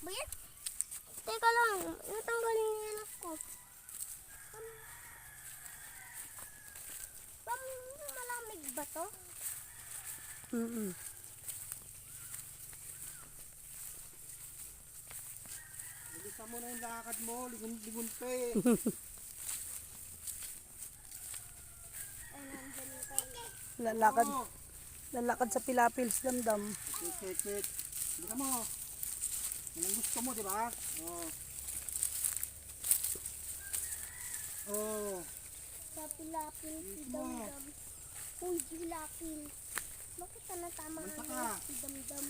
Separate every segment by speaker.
Speaker 1: Bayan? Teka lang, natanggalin yung anak ko. Malamig ba to?
Speaker 2: Bilisan mo na yung lakad mo, ligun pa eh.
Speaker 3: Lalakad. Lalakad sa Pilapils, damdam.
Speaker 2: Wait. Bilisan mo. Yan ang gusto mo, di ba? Oh. Oh.
Speaker 1: Sa Pilapil, si Damdam. Uy, Pilapil. Bakit ka natama si Damdam?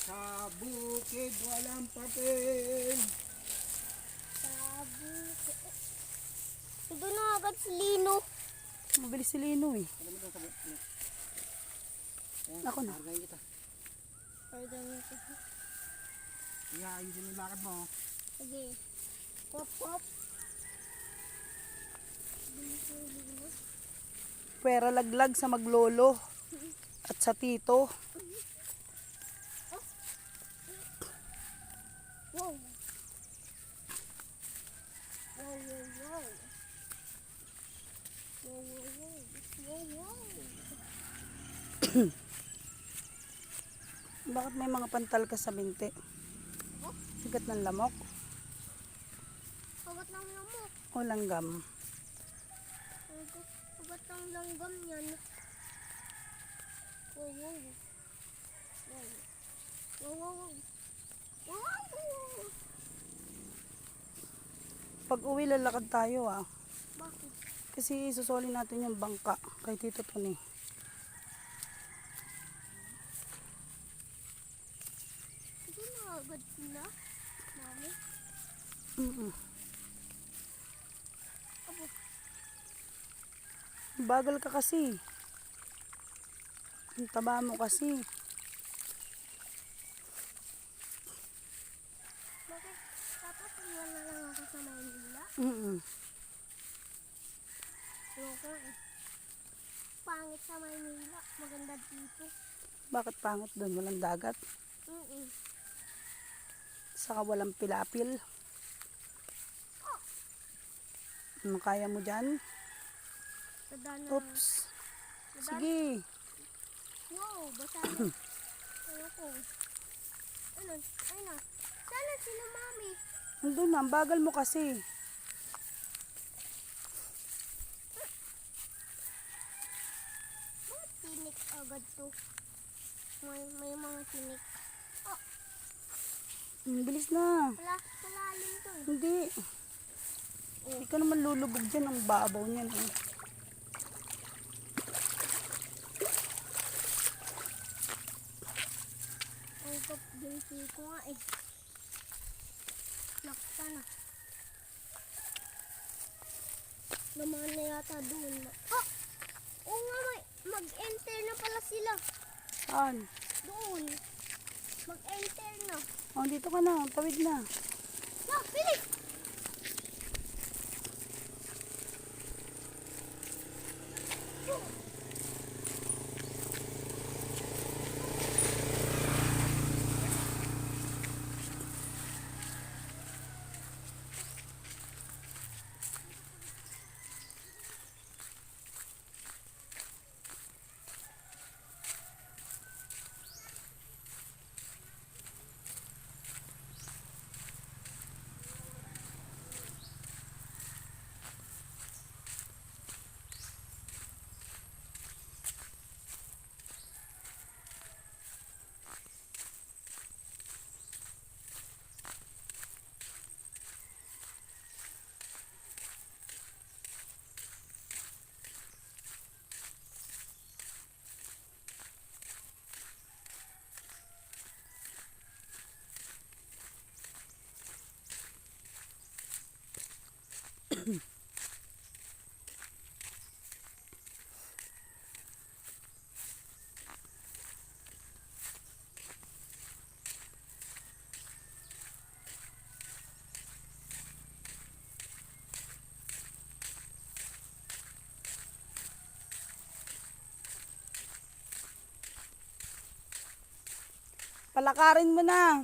Speaker 2: Sa bukid walang papel.
Speaker 1: Sa bukid. Doon na agad si Lino.
Speaker 3: Mabilis si Lino eh.
Speaker 2: Alam mo doon sa bukid.
Speaker 3: Ako na.
Speaker 2: Hargayin kita.
Speaker 1: Pardon nito.
Speaker 2: Ayusin yung lakad mo.
Speaker 1: Sige. Pop. Bilis mo, Lino.
Speaker 3: Pwera laglag sa maglolo. At sa tito.
Speaker 1: Wow.
Speaker 3: Bakit may mga pantal ka sa binti? Sigat ng lamok?
Speaker 1: Pabat ng lamok.
Speaker 3: O langgam?
Speaker 1: Pabat ng langgam yan. Wow.
Speaker 3: Pag uwi lalakad tayo ah.
Speaker 1: Bakit?
Speaker 3: Kasi susuli natin yung bangka kay Tito Tony.
Speaker 1: Hindi na agad sila, Mami. Abo.
Speaker 3: Bagal ka kasi. Ang taba mo kasi.
Speaker 1: Bakit? Tapos iwan na lang ako sa Maynila? Ayoko eh. Pangit sa Maynila. Maganda dito.
Speaker 3: Bakit pangit doon? Walang dagat. Saka walang pilapil. Ano kaya mo dyan?
Speaker 1: Sadana.
Speaker 3: Oops. Sige.
Speaker 1: Wow, basa na. Ayoko. Ano? Ay na. Sana sila Mami.
Speaker 3: Nandun na. Ang bagal mo kasi.
Speaker 1: Bakit tinik agad to? May mga tinik. Oh,
Speaker 3: Bilis na.
Speaker 1: malalim to eh.
Speaker 3: Hindi. Hindi ka naman lulubog dyan. Ang babaw niyan. Eh.
Speaker 1: Ang kapdinsi ko nga eh. Nakta na. Naman na yata doon. Ah! Oo nga, mag-enter na pala sila.
Speaker 3: Saan?
Speaker 1: Doon. Mag-enter na.
Speaker 3: Oh, dito ka na. Tawid na.
Speaker 1: Na, bilis!
Speaker 3: Palakarin mo na.